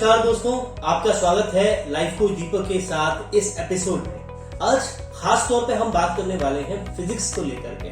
नमस्कार दोस्तों, आपका स्वागत है लाइफ कोच दीपक के साथ इस एपिसोड में। आज खास तौर पे हम बात करने वाले हैं फिजिक्स को लेकर के।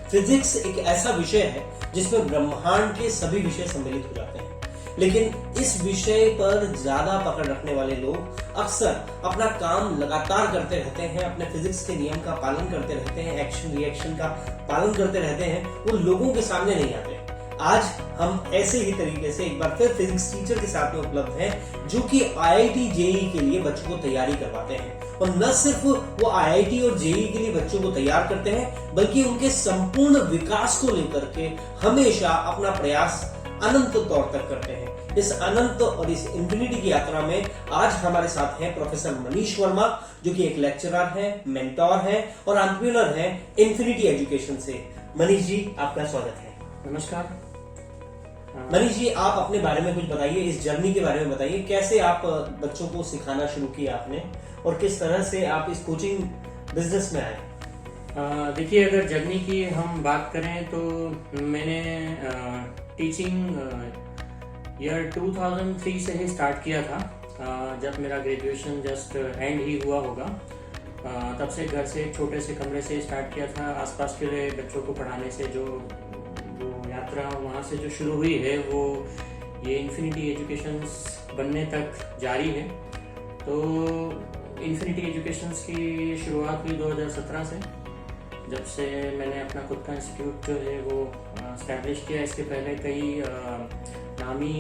फिजिक्स एक ऐसा विषय है जिसमें ब्रह्मांड के सभी विषय सम्मिलित हो जाते हैं, लेकिन इस विषय पर ज्यादा पकड़ रखने वाले लोग अक्सर अपना काम लगातार करते रहते हैं, अपने फिजिक्स के नियम का पालन करते रहते हैं, एक्शन रिएक्शन का पालन करते रहते हैं, वो लोगों के सामने नहीं आते। आज हम ऐसे ही तरीके से एक बार फिर फिजिक्स टीचर के साथ में उपलब्ध हैं जो कि आईआईटी जेईई के लिए बच्चों को तैयारी करवाते हैं, और न सिर्फ वो आईआईटी और जेईई के लिए बच्चों को तैयार करते हैं बल्कि उनके संपूर्ण विकास को लेकर के हमेशा अपना प्रयास अनंत तौर तक करते हैं। इस अनंत और इस इंफिनिटी की यात्रा में आज हमारे साथ हैं प्रोफेसर मनीष वर्मा, जो कि एक लेक्चरर है, मेंटोर है और एंटरप्रेन्योर है इंफिनिटी एजुकेशन से। मनीष जी, आपका स्वागत है। नमस्कार मनीष जी, आप अपने बारे में कुछ बताइए, इस जर्नी के बारे में बताइए, कैसे आप बच्चों को सिखाना शुरू किया आपने और किस तरह से आप इस कोचिंग बिजनेस में आए। देखिए, अगर जर्नी की हम बात करें तो मैंने टीचिंग ईयर 2003 से ही स्टार्ट किया था। जब मेरा ग्रेजुएशन जस्ट एंड ही हुआ होगा, तब से घर से एक छोटे से कमरे से स्टार्ट किया था। आसपास के बच्चों को पढ़ाने से जो यात्रा वहाँ से जो शुरू हुई है वो ये इन्फिनिटी एजुकेशन बनने तक जारी है। तो इन्फिनिटी एजुकेशन की शुरुआत हुई 2017 से, जब से मैंने अपना खुद का इंस्टीट्यूट जो है वो एस्टैब्लिश किया। इसके पहले कई नामी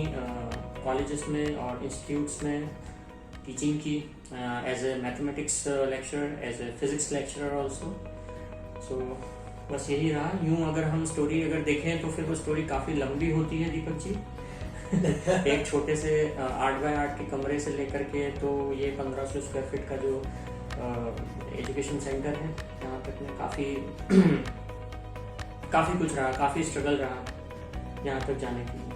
कॉलेजेस में और इंस्टीट्यूट्स में टीचिंग की, as a mathematics lecturer, as a physics lecturer also. So बस यही रहा। यूं अगर हम स्टोरी अगर देखें तो फिर वो स्टोरी काफ़ी लंबी होती है दीपक जी। एक छोटे से 8x8 के कमरे से लेकर के तो ये 1500 स्क्वायर फीट का जो एजुकेशन सेंटर है, यहाँ तक में काफ़ी कुछ रहा, काफ़ी स्ट्रगल रहा यहाँ तक जाने के लिए।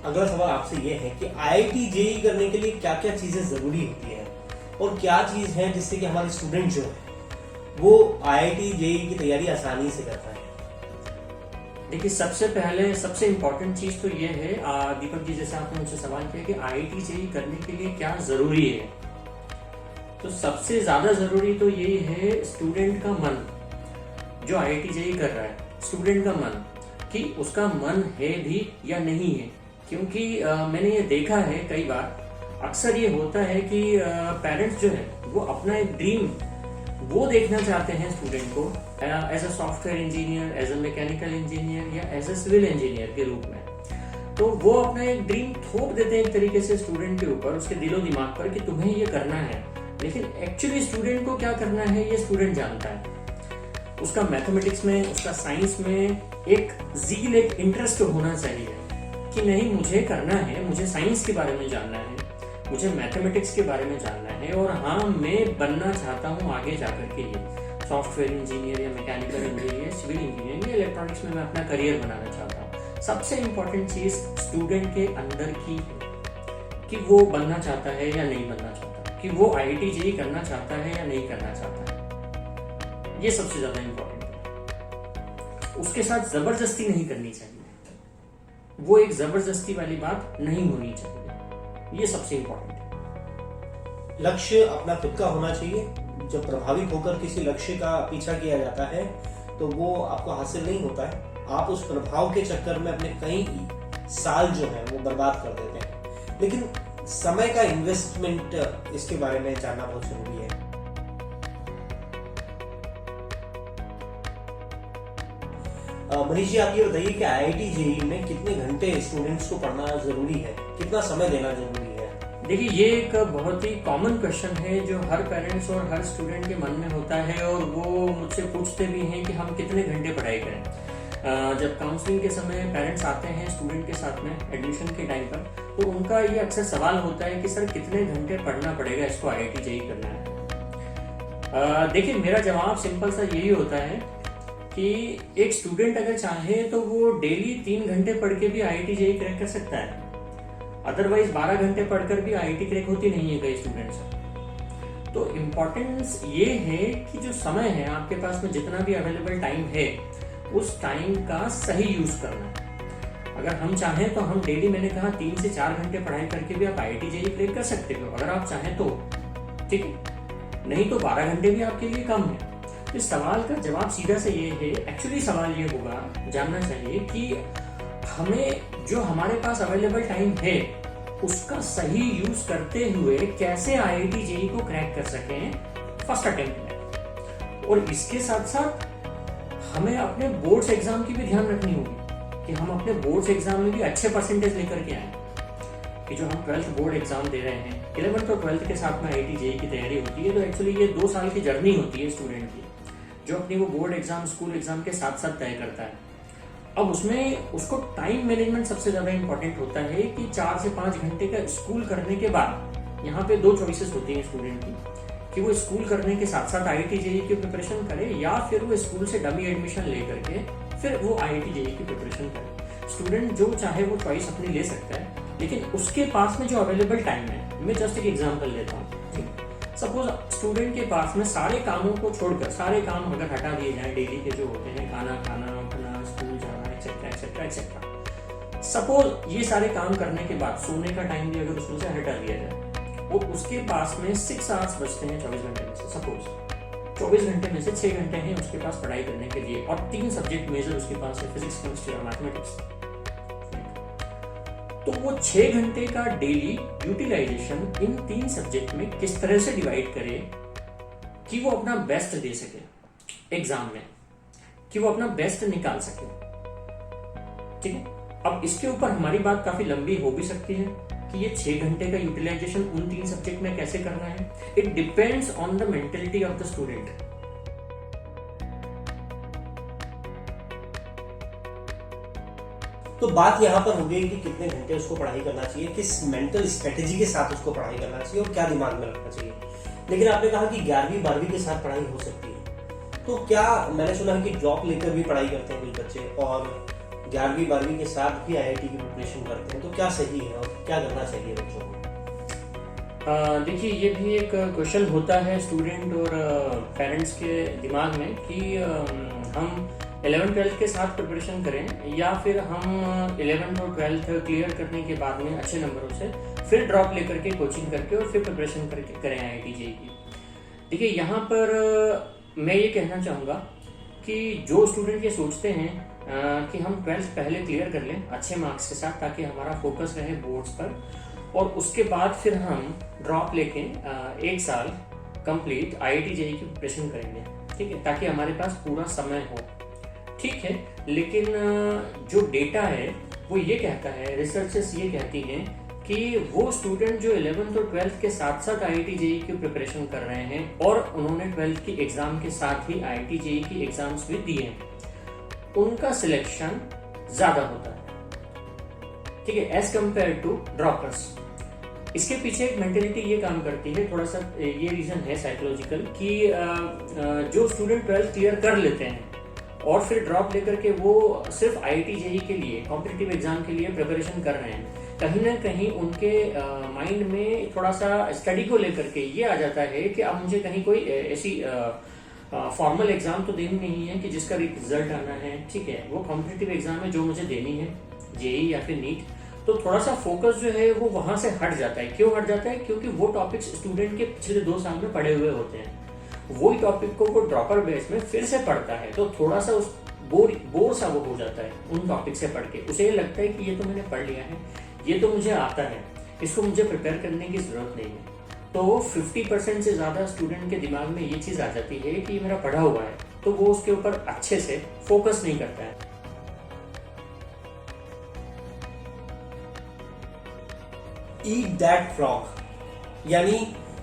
अगला सवाल आपसे ये है कि आईआईटी जेईई करने के लिए क्या क्या चीजें जरूरी होती है और क्या चीज है जिससे कि हमारे स्टूडेंट जो है वो आईआईटी जेईई की तैयारी आसानी से कर पाए। देखिए, सबसे पहले सबसे इम्पोर्टेंट चीज तो ये है, दीपक जी जैसे आपने मुझसे सवाल किया कि आईआईटी जेईई करने के लिए क्या जरूरी है, तो सबसे ज्यादा जरूरी तो यही है स्टूडेंट का मन। जो आईआईटी जेईई कर रहा है, स्टूडेंट का मन, कि उसका मन है भी या नहीं है। क्योंकि मैंने ये देखा है कई बार, अक्सर ये होता है कि पेरेंट्स जो है वो अपना एक ड्रीम वो देखना चाहते हैं स्टूडेंट को as a software engineer, as a mechanical engineer या एज अ सिविल इंजीनियर के रूप में। तो वो अपना एक ड्रीम थोप देते हैं एक तरीके से स्टूडेंट के ऊपर, उसके दिलो दिमाग पर, कि तुम्हें ये करना है। लेकिन एक्चुअली स्टूडेंट को क्या करना है ये स्टूडेंट जानता है। उसका मैथमेटिक्स में, उसका साइंस में एक ज़ील, एक इंटरेस्ट होना चाहिए कि नहीं, मुझे करना है, मुझे साइंस के बारे में जानना है, मुझे मैथमेटिक्स के बारे में जानना है, और हाँ, मैं बनना चाहता हूँ आगे जाकर के ये सॉफ्टवेयर इंजीनियर या मैकेनिकल इंजीनियर या सिविल इंजीनियर या इलेक्ट्रॉनिक्स में मैं अपना करियर बनाना चाहता हूँ। सबसे इम्पोर्टेंट चीज़ स्टूडेंट के अंदर की है कि वो बनना चाहता है या नहीं बनना चाहता, कि वो आईआईटी जेईई करना चाहता है या नहीं करना चाहता है। ये सबसे ज़्यादा इम्पोर्टेंट है। उसके साथ ज़बरदस्ती नहीं करनी चाहिए, वो एक जबरदस्ती वाली बात नहीं होनी चाहिए। ये सबसे इंपॉर्टेंट है। लक्ष्य अपना खुद का होना चाहिए। जब प्रभावित होकर किसी लक्ष्य का पीछा किया जाता है तो वो आपको हासिल नहीं होता है। आप उस प्रभाव के चक्कर में अपने कई साल जो है वो बर्बाद कर देते हैं। लेकिन समय का इन्वेस्टमेंट, इसके बारे में जानना बहुत जरूरी है। मनीष जी, आप ये बताइए कि आईआईटी जेईई में कितने घंटे स्टूडेंट्स को पढ़ना जरूरी है, कितना समय देना जरूरी है? देखिए, ये एक बहुत ही कॉमन क्वेश्चन है जो हर पेरेंट्स और हर स्टूडेंट के मन में होता है, और वो मुझसे पूछते भी हैं कि हम कितने घंटे पढ़ाई करें। जब काउंसलिंग के समय पेरेंट्स आते हैं स्टूडेंट के साथ में एडमिशन के टाइम पर, तो उनका ये अक्सर सवाल होता है कि सर कितने घंटे पढ़ना पड़ेगा इसको आईआईटी जेईई करना है। देखिए, मेरा जवाब सिंपल सा यही होता है कि एक स्टूडेंट अगर चाहे तो वो डेली 3 घंटे पढ़ के भी आईआईटी जेईई क्रैक कर सकता है। अदरवाइज 12 घंटे पढ़कर भी आईआईटी क्रैक होती नहीं है कई स्टूडेंट्स। तो इम्पोर्टेंस ये है कि जो समय है आपके पास में, जितना भी अवेलेबल टाइम है, उस टाइम का सही यूज करना है। अगर हम चाहें तो हम डेली, मैंने कहा 3 से 4 घंटे पढ़ाई करके भी आप IIT JEE क्लियर कर सकते हो अगर आप चाहें तो, ठीक है। नहीं तो 12 घंटे भी आपके लिए कम है। तो इस सवाल का जवाब सीधा से ये है, एक्चुअली सवाल ये होगा, जानना चाहिए कि हमें जो हमारे पास अवेलेबल टाइम है उसका सही यूज करते हुए कैसे IIT JEE को क्रैक कर सकें फर्स्ट अटेम्प्ट में। और इसके साथ साथ हमें अपने बोर्ड्स एग्जाम की भी ध्यान रखनी होगी कि हम अपने बोर्ड्स एग्जाम में भी अच्छे परसेंटेज लेकर के आए। कि जो हम 12th बोर्ड एग्जाम दे रहे हैं, 11th और 12th के साथ में IIT JEE की तैयारी होती है, तो एक्चुअली ये 2 साल की जर्नी होती है स्टूडेंट की, जो अपनी वो बोर्ड एग्जाम, स्कूल एग्जाम के साथ साथ तय करता है। अब उसमें उसको टाइम मैनेजमेंट सबसे ज्यादा इंपॉर्टेंट होता है कि 4 से 5 घंटे का स्कूल करने के बाद यहाँ पे 2 चॉइसेस होती हैं स्टूडेंट की, कि वो स्कूल करने के साथ साथ IIT JEE की प्रिपरेशन करे, या फिर वो स्कूल से डमी एडमिशन लेकर के फिर वो IIT JEE की प्रिपरेशन करे। स्टूडेंट जो चाहे वो चॉइस अपनी ले सकता है, लेकिन उसके पास में जो अवेलेबल टाइम है, मैं जस्ट एक एग्जांपल लेता हूँ। सपोज स्टूडेंट के पास में सारे कामों को छोड़कर, सारे काम अगर हटा दिए जाए डेली के जो होते हैं, खाना खाना, उठना, स्कूल जाना, एक्सेट्रा एक्सेट्रा एक्सेट्रा, सपोज ये सारे काम करने के बाद सोने का टाइम भी अगर उसमें से हटा दिया जाए, वो उसके पास में 6 आवर्स बचते हैं 24 घंटे में से। सपोज 24 घंटे में से 6 घंटे हैं उसके पास पढ़ाई करने के लिए, और 3 सब्जेक्ट मेजर उसके पास है, फिजिक्स, केमिस्ट्री और मैथमेटिक्स। तो वो 6 घंटे का डेली यूटिलाइजेशन इन 3 सब्जेक्ट में किस तरह से डिवाइड करे कि वो अपना बेस्ट दे सके एग्जाम में, कि वो अपना बेस्ट निकाल सके, ठीक है। अब इसके ऊपर हमारी बात काफी लंबी हो भी सकती है कि ये 6 घंटे का यूटिलाइजेशन उन 3 सब्जेक्ट में कैसे करना है। It depends on the mentality of the student. तो बात यहाँ पर हो गई कि कितने घंटे उसको पढ़ाई करना चाहिए, किस मेंटल स्ट्रेटेजी के साथ उसको पढ़ाई करना चाहिए और क्या दिमाग में रखना चाहिए। लेकिन आपने कहा कि 11वीं 12वीं के साथ पढ़ाई हो सकती है, तो क्या मैंने सुना है कि ड्रॉप लेकर भी पढ़ाई करते हैं कुछ बच्चे, और 11वीं 12वीं के साथ भी IIT की प्रिपरेशन करते हैं, तो क्या सही है और क्या करना चाहिए बच्चों को? देखिए, ये भी एक क्वेश्चन होता है स्टूडेंट और पेरेंट्स के दिमाग में कि हम 11th-12th के साथ प्रिपरेशन करें, या फिर हम 11th और 12th क्लियर करने के बाद में अच्छे नंबरों से फिर ड्रॉप लेकर के कोचिंग करके और फिर प्रिपरेशन करके करें IIT JEE की। देखिए, यहाँ पर मैं ये कहना चाहूँगा कि जो स्टूडेंट ये सोचते हैं कि हम 12th पहले क्लियर कर लें अच्छे मार्क्स के साथ, ताकि हमारा फोकस रहे बोर्ड्स पर, और उसके बाद फिर हम ड्रॉप लेके 1 साल कंप्लीट IIT JEE की प्रिपरेशन करेंगे, ठीक है, ताकि हमारे पास पूरा समय हो, ठीक है। लेकिन जो डेटा है वो ये कहता है, रिसर्चेस ये कहती हैं कि वो स्टूडेंट जो 11th और 12th के साथ साथ IIT JEE की प्रिपरेशन कर रहे हैं और उन्होंने 12th की एग्जाम के साथ ही IIT JEE की एग्जाम्स भी दिए हैं, उनका सिलेक्शन ज्यादा होता है, ठीक है, एज कंपेयर टू ड्रॉपर्स। इसके पीछे एक मेंटेलिटी ये काम करती है, थोड़ा सा ये रीजन है साइकोलॉजिकल, कि जो स्टूडेंट 12th क्लियर कर लेते हैं और फिर ड्रॉप लेकर के वो सिर्फ IIT JEE के लिए, कॉम्पिटिटिव एग्जाम के लिए प्रिपरेशन कर रहे हैं, कहीं ना कहीं उनके माइंड में थोड़ा सा स्टडी को लेकर के ये आ जाता है कि अब मुझे कहीं कोई ऐसी फॉर्मल एग्जाम तो देनी नहीं है कि जिसका रिजल्ट आना है, ठीक है, वो कॉम्पिटिटिव एग्जाम है जो मुझे देनी है, JEE या फिर नीट। तो थोड़ा सा फोकस जो है वो वहां से हट जाता है। क्यों हट जाता है? क्योंकि वो टॉपिक्स स्टूडेंट के पिछले 2 साल में पढ़े हुए होते हैं, वही टॉपिक को वो ड्रॉपर बेस में फिर से पढ़ता है, तो थोड़ा सा उस बोर सा वो हो जाता है उन टॉपिक से पढ़ के। उसे ये लगता है कि ये तो मैंने पढ़ लिया है, ये तो मुझे आता है, इसको मुझे प्रिपेयर करने की जरूरत नहीं है। तो 50% से ज्यादा स्टूडेंट के दिमाग में ये चीज आ जाती है कि ये मेरा पढ़ा हुआ है, तो वो उसके ऊपर अच्छे से फोकस नहीं करता है। ईट दैट फ्रॉग, यानी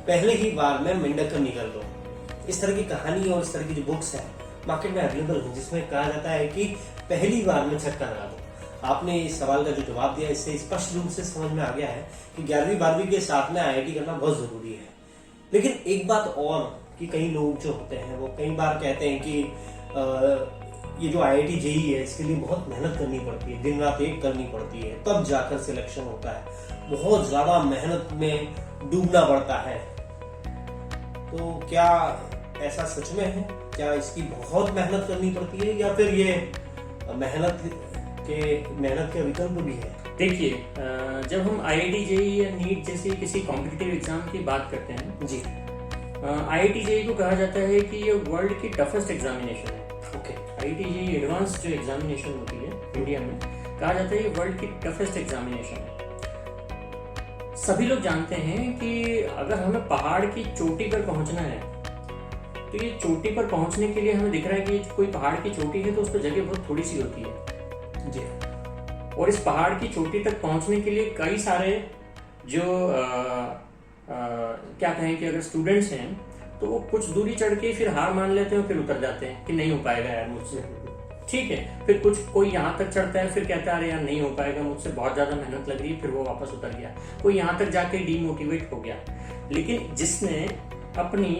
पहले ही बार में मेंढक निकल दो। इस तरह की कहानी और इस तरह की जो बुक्स है मार्केट में अवेलेबल है, जिसमें कहा जाता है कि पहली बार में छक्का लगा दो। आपने इस सवाल का जो जवाब दिया, इससे स्पष्ट रूप से समझ में आ गया है कि 11वीं 12वीं के साथ में IIT करना बहुत जरूरी है। लेकिन एक बात और, कि कई लोग जो होते हैं वो कई बार कहते हैं कि ये जो IIT JEE है इसके लिए बहुत मेहनत करनी पड़ती है, दिन रात एक करनी पड़ती है, तब जाकर सिलेक्शन होता है, बहुत ज्यादा मेहनत में डूबना पड़ता है। तो क्या ऐसा सच में है? क्या इसकी बहुत मेहनत करनी पड़ती है या फिर ये मेहनत के विकल्प भी है? देखिए, जब हम IIT JEE या नीट जैसी किसी कॉम्पिटिटिव एग्जाम की बात करते हैं जी, IIT JEE को कहा जाता है कि ये वर्ल्ड की टफेस्ट एग्जामिनेशन है। ओके। IIT JEE एडवांस जो एग्जामिनेशन होती है इंडिया में, कहा जाता है ये वर्ल्ड की टफेस्ट एग्जामिनेशन है। सभी लोग जानते हैं कि अगर हमें पहाड़ की चोटी पर पहुंचना है तो ये चोटी पर पहुंचने के लिए हमें दिख रहा है कि कोई पहाड़ की चोटी है तो उस पर जगह बहुत थोड़ी सी होती है जी। और इस पहाड़ की चोटी तक पहुंचने के लिए कई सारे जो क्या कहें कि अगर स्टूडेंट्स हैं तो वो कुछ दूरी चढ़ के फिर हार मान लेते हैं, फिर उतर जाते हैं कि नहीं हो पाएगा यार मुझसे। ठीक है, फिर कोई यहाँ तक चढ़ता है, फिर कहता है अरे यार नहीं हो पाएगा मुझसे, बहुत ज्यादा मेहनत लग रही है, फिर वो वापस उतर गया। कोई यहाँ तक जाके डीमोटिवेट हो गया। लेकिन जिसने अपनी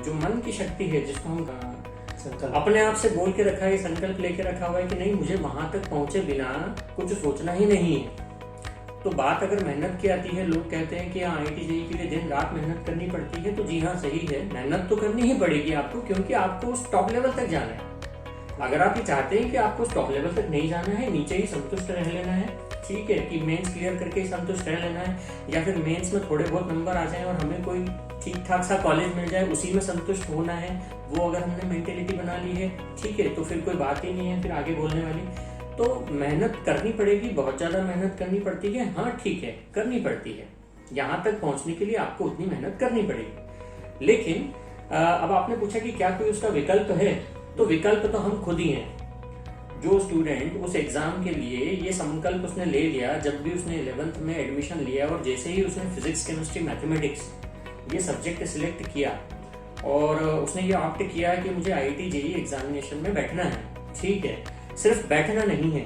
जो मन की शक्ति है, जिसको हम अपने आप से बोल के रखा है, संकल्प लेके रखा हुआ है कि नहीं मुझे वहां तक पहुंचे बिना कुछ सोचना ही नहीं है, तो बात अगर मेहनत की आती है, लोग कहते हैं कि IIT JEE के लिए दिन रात मेहनत करनी पड़ती है, तो जी हाँ सही है, मेहनत तो करनी ही पड़ेगी आपको, क्योंकि आपको उस टॉप लेवल तक जाना है। अगर आप ये चाहते हैं कि आपको उस टॉप लेवल तक नहीं जाना है, नीचे ही संतुष्ट रह लेना है, ठीक है, कि मेंस क्लियर करके ही संतुष्ट रह लेना है, या फिर मेंस में थोड़े बहुत नंबर आ जाए और हमें कोई ठीक ठाक सा कॉलेज मिल जाए उसी में संतुष्ट होना है, वो अगर हमने मेंटेलिटी बना ली है, ठीक है, तो फिर कोई बात ही नहीं है फिर आगे बोलने वाली। तो मेहनत करनी पड़ेगी, बहुत ज्यादा मेहनत करनी पड़ती है, हाँ ठीक है करनी पड़ती है, यहाँ तक पहुंचने के लिए आपको उतनी मेहनत करनी पड़ेगी। लेकिन अब आपने पूछा कि क्या कोई उसका विकल्प है, तो विकल्प तो हम खुद ही हैं। जो स्टूडेंट उस एग्जाम के लिए ये संकल्प उसने ले लिया, जब भी उसने 11th में एडमिशन लिया और जैसे ही उसने फिजिक्स, केमिस्ट्री, मैथमेटिक्स ये सब्जेक्ट सिलेक्ट किया और उसने ये ऑप्ट किया कि मुझे IIT JEE एग्जामिनेशन में बैठना है, ठीक है, सिर्फ बैठना नहीं है,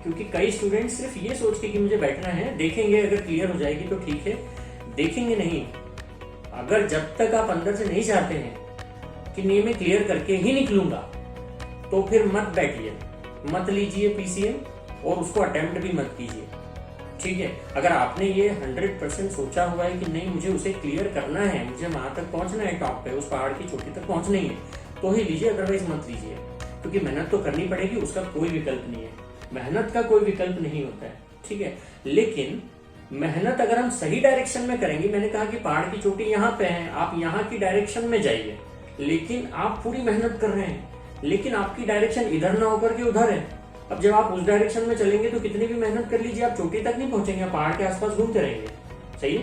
क्योंकि कई स्टूडेंट सिर्फ ये सोच के कि मुझे बैठना है, देखेंगे अगर क्लियर हो जाएगी तो ठीक है, देखेंगे नहीं। अगर जब तक आप अंदर से नहीं चाहते हैं कि नहीं मैं क्लियर करके ही निकलूंगा, तो फिर मत बैठिए, मत लीजिए PCM और उसको अटेम्प्ट भी मत कीजिए, ठीक है। अगर आपने ये 100% सोचा हुआ है कि नहीं मुझे उसे क्लियर करना है, मुझे वहां तक पहुंचना है, टॉप पे उस पहाड़ की चोटी तक पहुंचना ही है, तो ही लीजिए, अदरवाइज मत लीजिए, क्योंकि मेहनत तो करनी पड़ेगी, उसका कोई विकल्प नहीं है, मेहनत का कोई विकल्प नहीं होता है, ठीक है। लेकिन मेहनत अगर हम सही डायरेक्शन में करेंगे, मैंने कहा कि पहाड़ की चोटी यहाँ पे है, आप यहाँ की डायरेक्शन में जाइए, लेकिन आप पूरी मेहनत कर रहे हैं, लेकिन आपकी डायरेक्शन इधर ना होकर के उधर है। अब जब आप उस डायरेक्शन में चलेंगे तो कितनी भी मेहनत कर लीजिए, आप चोटी तक नहीं पहुंचेंगे, आप पहाड़ के आसपास घूमते रहेंगे, सही है।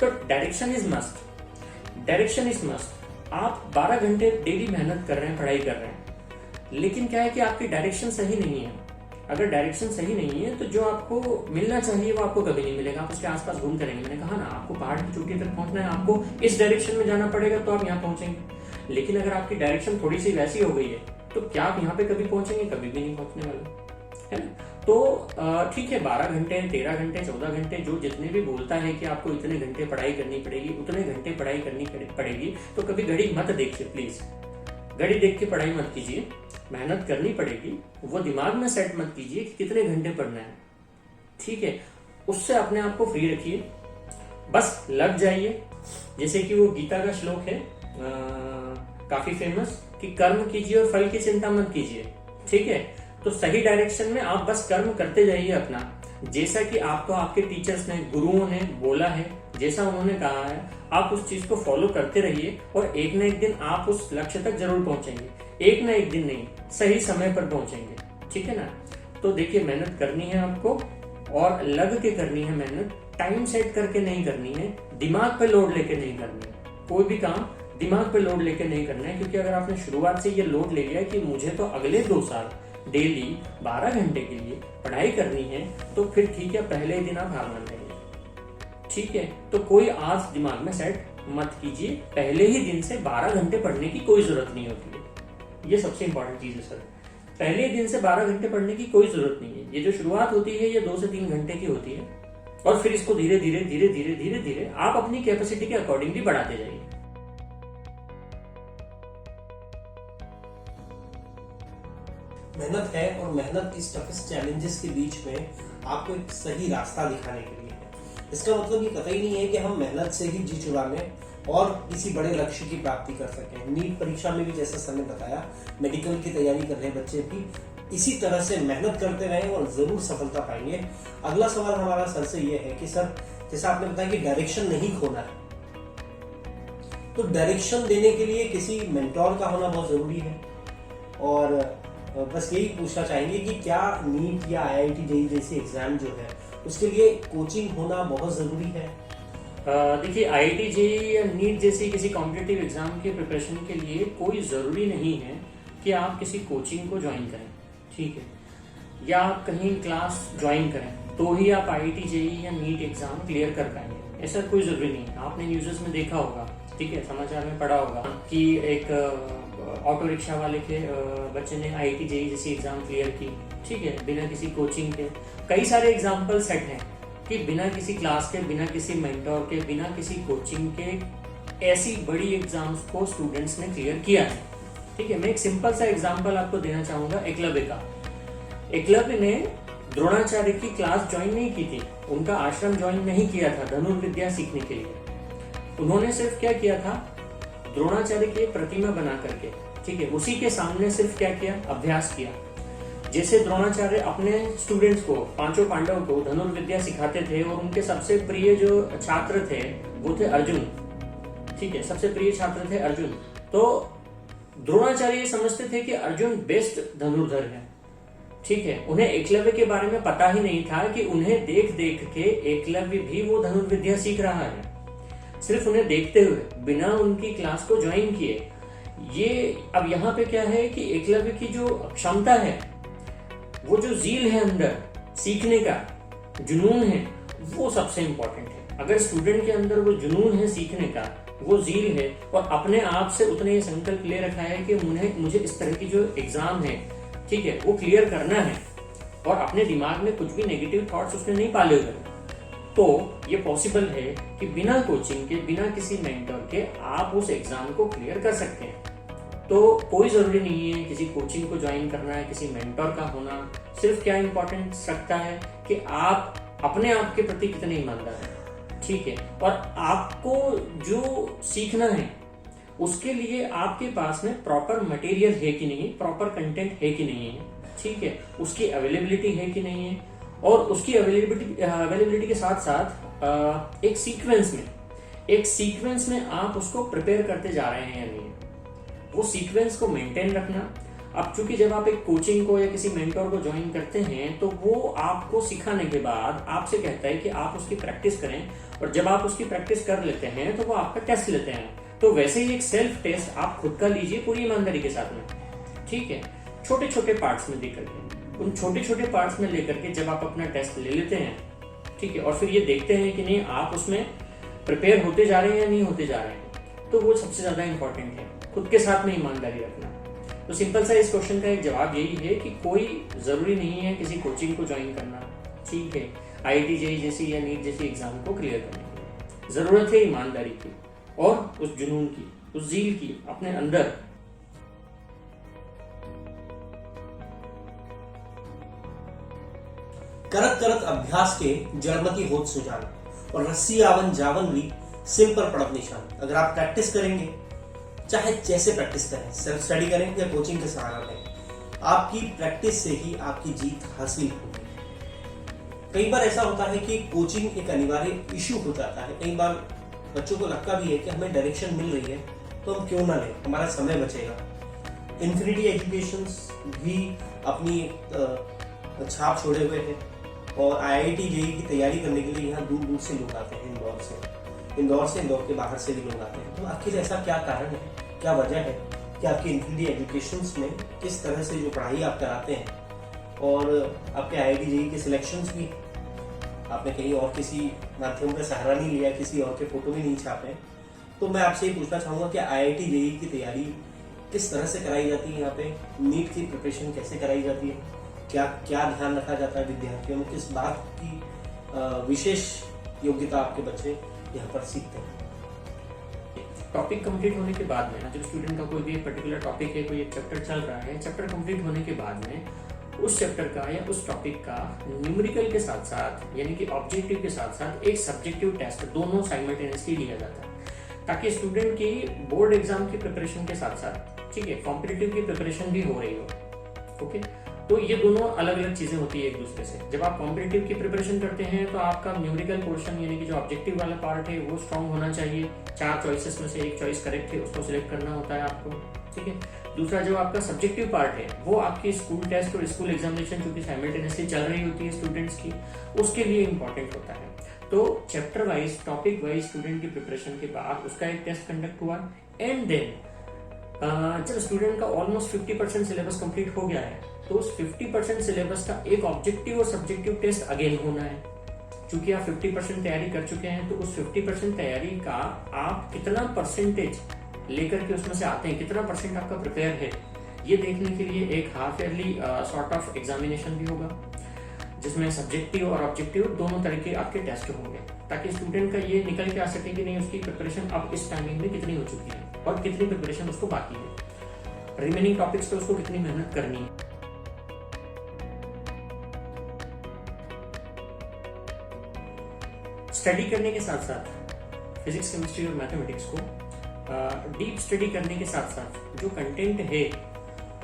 तो direction is must, direction is must. आप 12 घंटे डेली मेहनत कर रहे हैं, पढ़ाई कर रहे हैं, लेकिन क्या है कि आपकी डायरेक्शन सही नहीं है। अगर डायरेक्शन सही नहीं है तो जो आपको मिलना चाहिए वो आपको कभी नहीं मिलेगा, आप उसके आसपास घूमते रहेंगे। मैंने कहा ना, आपको पहाड़ की चोटी तक पहुंचना है, आपको इस डायरेक्शन में जाना पड़ेगा तो आप यहाँ पहुंचेंगे। लेकिन अगर आपकी डायरेक्शन थोड़ी सी वैसी हो गई है तो क्या आप यहाँ पे कभी पहुंचेंगे? कभी भी नहीं पहुंचने वाले, है ना। तो ठीक है, 12 घंटे, 13 घंटे, 14 घंटे, जो जितने भी बोलता है कि आपको इतने घंटे पढ़ाई करनी पड़ेगी, उतने घंटे पढ़ाई करनी पड़ेगी, तो कभी घड़ी मत देखिए प्लीज, घड़ी देख के पढ़ाई मत कीजिए। मेहनत करनी पड़ेगी, वो दिमाग में सेट मत कीजिए कि कितने घंटे पढ़ना है, ठीक है। उससे अपने आप को फ्री रखिए, बस लग जाइए। जैसे कि वो गीता का श्लोक है काफी फेमस, कि कर्म कीजिए और फल की चिंता मत कीजिए, ठीक है। तो सही डायरेक्शन में आप बस कर्म करते जाइए अपना, जैसा कि आपको आपके टीचर्स ने, गुरुओं ने बोला है, जैसा उन्होंने कहा है, आप उस चीज को फॉलो करते रहिए और एक ना एक दिन आप उस लक्ष्य तक जरूर पहुंचेंगे। एक ना एक दिन नहीं, सही समय पर पहुंचेंगे, ठीक है ना। तो देखिए, मेहनत करनी है आपको और लग के करनी है मेहनत, टाइम सेट करके नहीं करनी है, दिमाग पे लोड लेके नहीं करनी है। कोई भी काम दिमाग पे लोड लेके नहीं करना है, क्योंकि अगर आपने शुरुआत से ये लोड ले लिया कि मुझे तो अगले 2 साल डेली 12 घंटे के लिए पढ़ाई करनी है, तो फिर ठीक है, पहले ही दिन आप हार मान लेंगे, ठीक है। तो कोई आज दिमाग में सेट मत कीजिए, पहले ही दिन से 12 घंटे पढ़ने की कोई जरूरत नहीं होती है। ये सबसे इंपॉर्टेंट चीज है सर, पहले दिन से 12 घंटे पढ़ने की कोई जरूरत नहीं है। ये जो शुरुआत होती है ये 2 से 3 घंटे की होती है, और फिर इसको धीरे धीरे धीरे धीरे धीरे धीरे आप अपनी कैपेसिटी के अकॉर्डिंगली बढ़ाते जाइए। मेहनत है, और मेहनत इस टफेस्ट चैलेंजेस के बीच में आपको एक सही रास्ता दिखाने के लिए है। इसका मतलब ये कतई नहीं है कि हम मेहनत से ही जी चुरा लें और किसी बड़े लक्ष्य की प्राप्ति कर सकें। नीट परीक्षा में भी जैसा सर ने बताया, मेडिकल की तैयारी कर रहे बच्चे भी इसी तरह से मेहनत करते रहें और जरूर सफलता पाएंगे। अगला सवाल हमारा सर से ये है कि सर, जैसा आपने बताया कि डायरेक्शन नहीं खोना है, तो डायरेक्शन देने के लिए किसी मेंटोर का होना बहुत जरूरी है। और बस यही पूछना चाहेंगे कि क्या नीट या IIT JEE जैसे एग्जाम जो है उसके लिए कोचिंग होना बहुत जरूरी है? देखिए, IIT JEE या नीट जैसी किसी कॉम्पिटिटिव एग्जाम के प्रिपरेशन के लिए कोई ज़रूरी नहीं है कि आप किसी कोचिंग को ज्वाइन करें, ठीक है, या आप कहीं क्लास ज्वाइन करें तो ही आप IIT JEE या नीट एग्जाम क्लियर कर पाएंगे। ऐसा कोई ज़रूरी नहीं है। आपने न्यूज़ में देखा होगा, ठीक है, समाचार में पढ़ा होगा कि एक ऑटो रिक्शा वाले के बच्चे ने IIT JEE जैसी एग्जाम क्लियर की, ठीक है, बिना किसी कोचिंग के। कई सारे एग्जाम्पल सेट हैं कि बिना किसी क्लास के, बिना किसी मेंटोर के, बिना किसी कोचिंग के ऐसी बड़ी एग्जाम्स को स्टूडेंट्स ने क्लियर किया है, ठीक है। मैं एक सिंपल सा एग्जाम्पल आपको देना चाहूंगा एकलव्य का। एकलव्य ने द्रोणाचार्य की क्लास ज्वाइन नहीं की थी, उनका आश्रम ज्वाइन नहीं किया था धनुर्विद्या सीखने के लिए। उन्होंने सिर्फ क्या किया था, द्रोणाचार्य की प्रतिमा बना करके, ठीक है, उसी के सामने सिर्फ क्या किया, अभ्यास किया। जैसे द्रोणाचार्य अपने स्टूडेंट्स को, पांचों पांडवों को धनुर्विद्या सिखाते थे और उनके सबसे प्रिय जो छात्र थे वो थे अर्जुन, ठीक है, सबसे प्रिय छात्र थे अर्जुन। तो द्रोणाचार्य ये समझते थे कि अर्जुन बेस्ट धनुर्धर है, ठीक है। उन्हें एकलव्य के बारे में पता ही नहीं था कि उन्हें देख देख के एकलव्य भी वो धनुर्विद्या सीख रहा है, सिर्फ उन्हें देखते हुए, बिना उनकी क्लास को ज्वाइन किए। ये अब यहाँ पे क्या है कि एकलव्य की जो क्षमता है, वो जो जील है अंदर सीखने का, जुनून है, वो सबसे इंपॉर्टेंट है। अगर स्टूडेंट के अंदर वो जुनून है सीखने का, वो जील है, और अपने आप से उसने ये संकल्प ले रखा है कि मुझे इस तरह की जो एग्जाम है, ठीक है, वो क्लियर करना है, और अपने दिमाग में कुछ भी नेगेटिव थॉट्स उसने नहीं पाले हुए, तो ये पॉसिबल है कि बिना कोचिंग के, बिना किसी मेंटर के आप उस एग्जाम को क्लियर कर सकते हैं। तो कोई जरूरी नहीं है किसी कोचिंग को ज्वाइन करना है, किसी मेंटर का होना। सिर्फ क्या इंपॉर्टेंस रखता है कि आप अपने आप के प्रति कितने ईमानदार हैं, ठीक है, और आपको जो सीखना है उसके लिए आपके पास में प्रॉपर मटेरियल है कि नहीं, प्रॉपर कंटेंट है कि नहीं है, ठीक है, उसकी अवेलेबिलिटी है कि नहीं है, और उसकी अवेलेबिलिटी के साथ साथ एक सीक्वेंस में आप उसको प्रिपेयर करते जा रहे हैं या नहीं, वो सीक्वेंस को मेंटेन रखना। अब चूंकि जब आप एक कोचिंग को या किसी मेंटर को ज्वाइन करते हैं तो वो आपको सिखाने के बाद आपसे कहता है कि आप उसकी प्रैक्टिस करें, और जब आप उसकी प्रैक्टिस कर लेते हैं तो वो आपका टेस्ट लेते हैं। तो वैसे ही एक सेल्फ टेस्ट आप खुद का लीजिए पूरी ईमानदारी के साथ में, ठीक है, छोटे छोटे पार्ट्स में देकर के, उन छोटे छोटे पार्ट्स में लेकर के जब आप अपना टेस्ट ले लेते हैं, ठीक है, और फिर ये देखते हैं कि नहीं आप उसमें प्रिपेयर होते जा रहे हैं या नहीं होते जा रहे हैं, तो वो सबसे ज्यादा इंपॉर्टेंट है, खुद के साथ में ईमानदारी रखना। तो सिंपल सा इस क्वेश्चन का एक जवाब यही है कि कोई जरूरी नहीं है किसी कोचिंग को ज्वाइन करना, ठीक है, IIT JEE जैसी या नीट जैसी एग्जाम को क्लियर करने के लिए जरूरत है ईमानदारी की, और उस जुनून की, उस जील की अपने अंदर। करत करत अभ्यास के जड़मती होत सुजान, और रस्सी आवन जावन ली सिर पर पड़त निशान। अगर आप प्रैक्टिस करेंगे, चाहे जैसे प्रैक्टिस करें, सेल्फ स्टडी करें या कोचिंग के सहारा लें, आपकी प्रैक्टिस से ही आपकी जीत हासिल होगी। कई बार ऐसा होता है कि कोचिंग एक अनिवार्य इशू हो जाता है। कई बार बच्चों को लगता भी है कि हमें डायरेक्शन मिल रही है तो हम क्यों ना लें, हमारा समय बचेगा। इन्फिनिटी एजुकेशंस भी अपनी छाप छोड़े हुए हैं, और IIT JEE की तैयारी करने के लिए यहाँ दूर दूर से लोग आते हैं, इंदौर के बाहर से भी लोग आते हैं। तो आखिर ऐसा क्या कारण है, क्या वजह है कि आपकी इन्फिनिटी एजुकेशंस में किस तरह से जो पढ़ाई आप कराते हैं, और आपके IIT JEE के सिलेक्शंस भी आपने कहीं और किसी माध्यम का सहारा नहीं लिया, किसी और के फोटो भी नहीं छापे। तो मैं आपसे ये पूछना चाहूँगा कि IIT JEE की तैयारी किस तरह से कराई जाती है, यहाँ पे नीट की प्रिपरेशन कैसे कराई जाती है, क्या क्या ध्यान रखा जाता है विद्यार्थियों में, किस बात की विशेष योग्यता आपके बच्चे यहाँ पर सीखते हैं। टॉपिक कंप्लीट होने के बाद में, जब स्टूडेंट का कोई भी पर्टिकुलर टॉपिक है, कोई एक चैप्टर चल रहा है, चैप्टर कंप्लीट होने के बाद में उस चैप्टर का या उस टॉपिक का न्यूमेरिकल के साथ साथ, यानी कि ऑब्जेक्टिव के साथ साथ एक सब्जेक्टिव टेस्ट, दोनों साइमल्टेनियसली लिया जाता है। ताकि स्टूडेंट की बोर्ड एग्जाम की प्रिपरेशन के साथ साथ, ठीक है, कॉम्पिटिटिव की प्रिपरेशन भी हो रही हो। ओके, तो ये दोनों अलग अलग चीजें होती है एक दूसरे से। जब आप कॉम्पिटिटिव की प्रिपरेशन करते हैं तो आपका न्यूमेरिकल पोर्शन यानी कि जो ऑब्जेक्टिव वाला पार्ट है वो स्ट्रांग होना चाहिए। 4 चॉइसेस में से एक चॉइस करेक्ट है, उसको सिलेक्ट करना होता है आपको, ठीक है। दूसरा जो आपका सब्जेक्टिव पार्ट है वो आपकी स्कूल टेस्ट और स्कूल एग्जामिनेशन जो कि साइमल्टेनियसली चल रही होती है स्टूडेंट्स की, उसके लिए इंपॉर्टेंट होता है। तो chapter wise, topic wise student की प्रिपरेशन के बाद उसका एक टेस्ट कंडक्ट हुआ, एंड देन जब स्टूडेंट का ऑलमोस्ट 50% सिलेबस कंप्लीट हो गया है तो उस 50% सिलेबस का एक ऑब्जेक्टिव और सब्जेक्टिव टेस्ट अगेन होना है। क्योंकि आप 50% तैयारी कर चुके हैं तो उस 50% तैयारी का आप कितना परसेंटेज लेकर के उसमें से आते हैं, कितना परसेंट आपका प्रिपेयर है, ये देखने के लिए एक half yearly sort of examination भी होगा, जिसमें सब्जेक्टिव और ऑब्जेक्टिव दोनों तरह के आपके टेस्ट होंगे, ताकि स्टूडेंट का ये निकल के आ सके कि नहीं उसकी प्रिपरेशन अब इस टाइमिंग में कितनी हो चुकी है और कितनी प्रिपरेशन उसको बाकी है, रिमेनिंग टॉपिक्स पे उसको कितनी मेहनत करनी है। स्टडी करने के साथ साथ फिजिक्स, केमिस्ट्री और मैथमेटिक्स को डीप स्टडी करने के साथ साथ जो कंटेंट है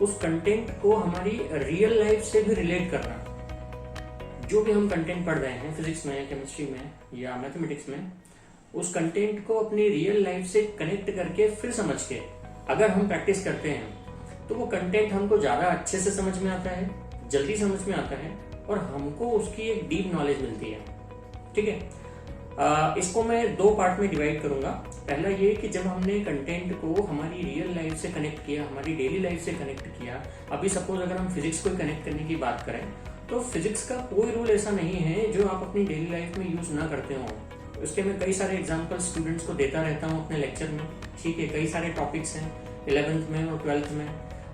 उस कंटेंट को हमारी रियल लाइफ से भी रिलेट करना। जो भी हम कंटेंट पढ़ रहे हैं फिजिक्स में, केमिस्ट्री में या मैथमेटिक्स में, उस कंटेंट को अपनी रियल लाइफ से कनेक्ट करके फिर समझ के अगर हम प्रैक्टिस करते हैं तो वो कंटेंट हमको ज्यादा अच्छे से समझ में आता है, जल्दी समझ में आता है और हमको उसकी एक डीप नॉलेज मिलती है। ठीक है, इसको मैं 2 पार्ट में डिवाइड करूंगा। पहला ये कि जब हमने कंटेंट को हमारी रियल लाइफ से कनेक्ट किया, हमारी डेली लाइफ से कनेक्ट किया, अभी सपोज अगर हम फिजिक्स को कनेक्ट करने की बात करें तो फिजिक्स का कोई रूल ऐसा नहीं है जो आप अपनी डेली लाइफ में यूज ना करते हो। उसके मैं कई सारे एग्जांपल स्टूडेंट्स को देता रहता हूँ अपने लेक्चर में, ठीक है। कई सारे टॉपिक्स हैं 11th में और 12th में,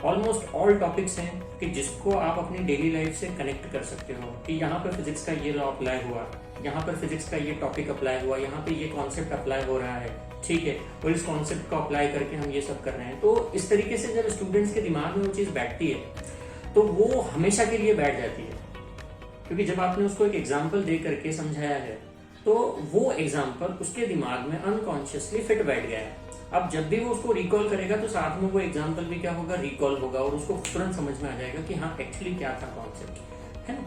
ऑलमोस्ट ऑल टॉपिक्स हैं कि जिसको आप अपनी डेली लाइफ से कनेक्ट कर सकते हो कि यहाँ पर फिजिक्स का ये लॉ अप्लाई हुआ, यहाँ पर फिजिक्स का ये टॉपिक अप्लाई हुआ, यहाँ पे ये कॉन्सेप्ट अप्लाई हो रहा है, ठीक है, और इस कॉन्सेप्ट को अप्लाई करके हम ये सब कर रहे हैं। तो इस तरीके से जब स्टूडेंट्स के दिमाग में वो चीज बैठती है तो वो हमेशा के लिए बैठ जाती है, क्योंकि जब आपने उसको एक एग्जाम्पल दे करके समझाया है तो वो एग्जाम्पल उसके दिमाग में अनकॉन्शियसली फिट बैठ गया है। अब जब भी वो उसको रिकॉल करेगा तो साथ में वो एग्जाम्पल भी क्या होगा, रिकॉल होगा और उसको तुरंत समझ में आ जाएगा कि हाँ एक्चुअली क्या था कॉन्सेप्ट, है ना।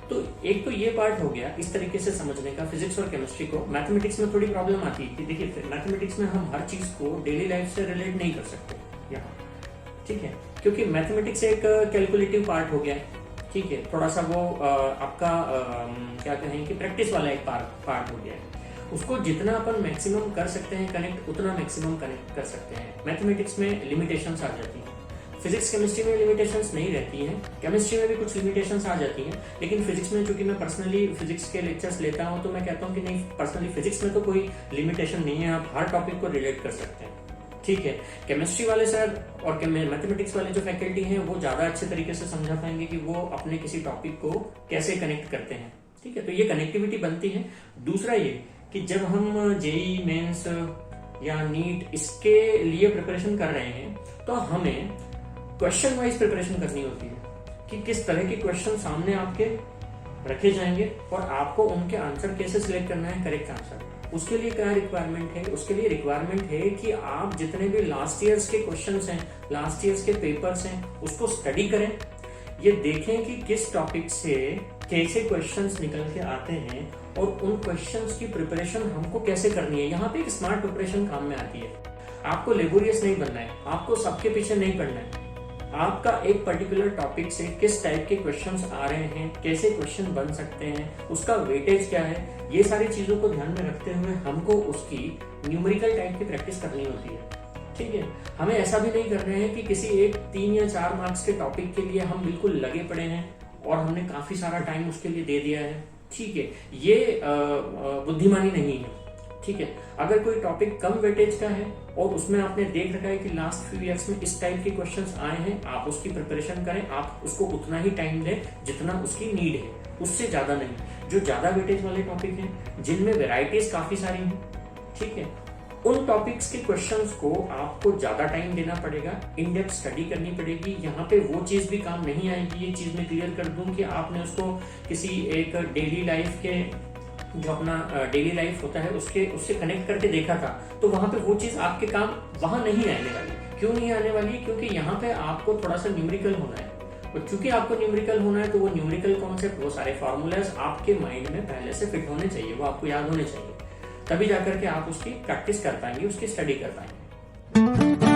तो एक तो ये पार्ट हो गया इस तरीके से समझने का फिजिक्स और केमिस्ट्री को। मैथमेटिक्स में थोड़ी प्रॉब्लम आती है कि देखिए मैथमेटिक्स में हम हर चीज को डेली लाइफ से रिलेट नहीं कर सकते यहाँ, ठीक है, क्योंकि मैथमेटिक्स एक कैलकुलेटिव पार्ट हो गया, ठीक है, थोड़ा सा वो आपका क्या कहें कि प्रैक्टिस वाला एक पार्ट हो गया है। उसको जितना अपन मैक्सिमम कर सकते हैं कनेक्ट, उतना मैक्सिमम कनेक्ट कर सकते हैं। मैथमेटिक्स में लिमिटेशंस आ जाती हैं, फिजिक्स केमिस्ट्री में लिमिटेशंस नहीं रहती हैं, केमिस्ट्री में भी कुछ लिमिटेशंस आ जाती हैं, लेकिन फिजिक्स में चूंकि मैं पर्सनली फिजिक्स के लेक्चर्स लेता हूं तो मैं कहता हूं कि नहीं, पर्सनली फिजिक्स में तो कोई लिमिटेशन नहीं है, आप हर टॉपिक को रिलेट कर सकते हैं, ठीक है। केमिस्ट्री वाले सर और मैथमेटिक्स वाले जो फैकल्टी हैं वो ज्यादा अच्छे तरीके से समझा पाएंगे कि वो अपने किसी टॉपिक को कैसे कनेक्ट करते हैं, ठीक है। तो ये कनेक्टिविटी बनती है। दूसरा ये कि जब हम जेई मेंस या नीट इसके लिए प्रिपरेशन कर रहे हैं तो हमें क्वेश्चन वाइज प्रिपरेशन करनी होती है कि किस तरह के क्वेश्चन सामने आपके रखे जाएंगे और आपको उनके आंसर कैसे सिलेक्ट करना है, करेक्ट आंसर। उसके लिए क्या रिक्वायरमेंट है, उसके लिए रिक्वायरमेंट है कि आप जितने भी लास्ट ईयर्स के क्वेश्चंस हैं, लास्ट ईयर्स के पेपर्स हैं, उसको स्टडी करें, ये देखें कि किस टॉपिक से कैसे क्वेश्चंस निकल के आते हैं और उन क्वेश्चंस की प्रिपरेशन हमको कैसे करनी है। यहाँ पे एक स्मार्ट प्रिपरेशन काम में आती है। आपको लेबोरियस नहीं बनना है, आपको सबके पीछे नहीं पढ़ना है, आपका एक पर्टिकुलर टॉपिक से किस टाइप के क्वेश्चंस आ रहे हैं, कैसे क्वेश्चन बन सकते हैं, उसका वेटेज क्या है, ये सारी चीजों को ध्यान में रखते हुए हमको उसकी न्यूमेरिकल टाइप की प्रैक्टिस करनी होती है, ठीक है। हमें ऐसा भी नहीं करना है कि किसी एक 3 या 4 मार्क्स के टॉपिक के लिए हम बिल्कुल लगे पड़े हैं और हमने काफी सारा टाइम उसके लिए दे दिया है, ठीक है। ये बुद्धिमानी नहीं है, ठीक है। अगर कोई टॉपिक कम वेटेज का है और उसमें आपने देख रखा है कि लास्ट फ्यू ईयर्स में इस टाइप के क्वेश्चंस आए हैं, आप उसकी प्रिपरेशन करें, आप उसको उतना ही टाइम दें जितना उसकी नीड है, उससे ज्यादा नहीं। जो ज्यादा वेटेज वाले टॉपिक हैं जिनमें वेराइटीज काफी सारी हैं, ठीक है, उन टॉपिक्स के क्वेश्चंस को आपको ज्यादा टाइम देना पड़ेगा, इन डेप्थ स्टडी करनी पड़ेगी। यहाँ पे वो चीज भी काम नहीं आएगी, ये चीज मैं क्लियर कर दूं कि आपने उसको किसी एक डेली लाइफ के जो अपना डेली लाइफ होता है उससे कनेक्ट करके देखा था, तो वहां पे वो चीज आपके काम वहां नहीं आने वाली। क्यों नहीं आने वाली? क्योंकि यहाँ पे आपको थोड़ा सा न्यूमेरिकल होना है, और चूंकि आपको न्यूमेरिकल होना है तो वो न्यूमेरिकल कॉन्सेप्ट, वो सारे फॉर्मूलाज आपके माइंड में पहले से फिट होने चाहिए, वो आपको याद होने चाहिए, तभी जाकर के आप उसकी प्रैक्टिस कर पाएंगे, उसकी स्टडी कर पाएंगे।